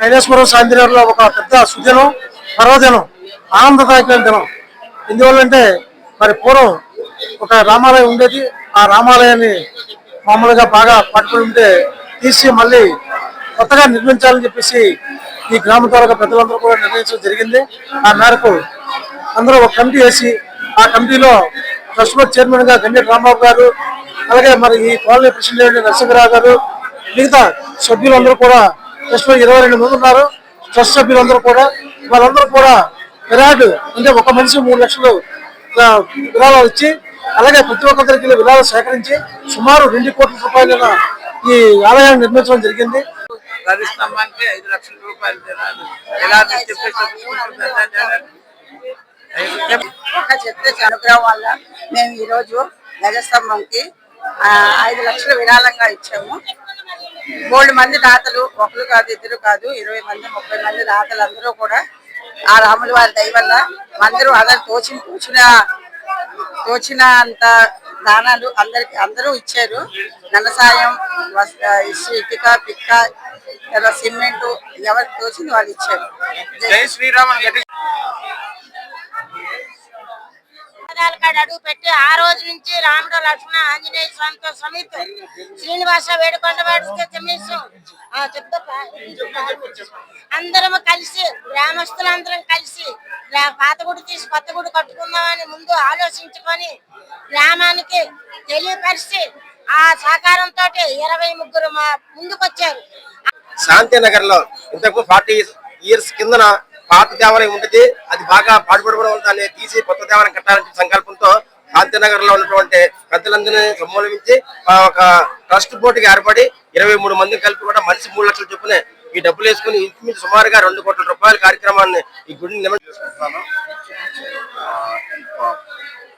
కైలాసపురం శాంతినగర్లో ఒక పెద్ద సుదినం, పర్వదినం, ఆనందదాయకమైన దినం. ఎందువల్లంటే మరి పూర్వం ఒక రామాలయం ఉండేది. ఆ రామాలయాన్ని మామూలుగా బాగా పట్టుకుని ఉంటే తీసి మళ్ళీ కొత్తగా నిర్మించాలని చెప్పేసి ఈ గ్రామ తాలూకా పెద్దలందరూ కూడా నిర్ణయించడం జరిగింది. ఆ మేరకు అందరూ ఒక కమిటీ వేసి ఆ కమిటీలో ట్రస్ట్ బోర్డ్ చైర్మన్ గా గండి రాంబాబు గారు, అలాగే మరి ఈ కాలనీ ప్రెసిడెంట్ నరసింహరావు గారు, మిగతా సభ్యులందరూ కూడా ట్రస్ట్ 22 మంది ఉన్నారు. ట్రస్ట్ సభ్యులందరూ కూడా వాళ్ళందరూ కూడా విరాట్ అంటే ఒక మనిషి 3 లక్షలు విరాళాలు ఇచ్చి, అలాగే ప్రతి ఒక్కరికి విరాళాలు సేకరించి సుమారు 2 కోట్ల రూపాయల ఈ ఆలయాన్ని నిర్మించడం జరిగింది. స్తంభానికి 5 లక్షల రూపాయలు చెప్తే అనుగ్రహం వల్ల మేము ఈరోజు ధ్వజస్తంభంకి 5 లక్షలు విరాళంగా ఇచ్చాము. 3 మంది దాతలు, ఒకరు కాదు, ఇద్దరు కాదు, 20 మంది 30 మంది దాతలు అందరూ కూడా ఆ రాముల వారి దయ వల్ల అందరూ తోచినంత దానాలు అందరూ ఇచ్చారు. నల్ల సాయం, ఇటుక, పిక్క, సిమెంట్ ఎవరికి తోచింది వాళ్ళు ఇచ్చారు. జై శ్రీరామ్. అడుగు పెట్టి ఆ రోజు నుంచి రాముడు, లక్ష్మణ, ఆంజనేయ స్వామితో సమేత శ్రీనివాస వేడుకొండవాడు అందరం కలిసి, గ్రామస్తులందరం కలిసి పాత గుడి తీసి కొత్త గుడి కట్టుకుందామని ముందు ఆలోచించుకొని గ్రామానికి తెలియపరిచి ఆ సహకారంతో 23 ముందుకొచ్చారు. శాంతినగర్ లో ఇంతకు 40 ఇయర్స్ కిందన పాత దేవాలయం ఉంటుంది. అది బాగా పాడుపడడం వల్ల దాన్ని తీసి కొత్త దేవాలయం కట్టాలని సంకల్పంతో శాంతినగర్ లో ఉన్నటువంటి పెద్దలందరినీ సమూలమించి ఒక ట్రస్ట్ బోర్డుకి ఏర్పడి 23 మందిని కలిపి కూడా మనిషి 3 లక్షలు చొప్పున ఈ డబ్బులు వేసుకుని ఇంచుమించు సుమారుగా 2 కోట్ల రూపాయల కార్యక్రమాన్ని ఈ గుడిని నిర్వహిస్తున్నాను.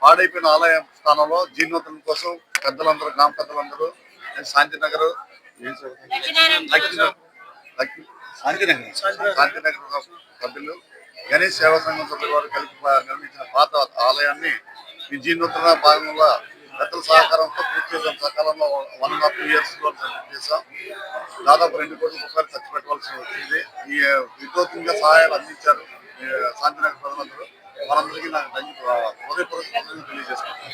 పాడైపోయిన ఆలయ స్థానంలో జీర్ణోద్ధరణ కోసం పెద్దలందరూ, గ్రామ పెద్దలందరూ, శాంతినగర్ సభ్యులు, గణేష్ సేవా సంఘం సభ్యుల వారు కలిపి నిర్మించిన పాత ఆలయాన్ని ఈ జీర్ణోద్ధరణ భాగంలో పెద్దల సహకారంతో పూర్తి చేసాం. సకాలంలో 1.5 years లో చేసాం. దాదాపు 2 కోట్ల రూపాయలు ఖర్చు పెట్టవలసి వచ్చింది. ఈ వినూత్నంగా సహాయాలు అందించారు శాంతినగర్ ప్రజలందరూ. వారందరికీ నాకు హృదయపూర్వక తెలియజేస్తున్నాను.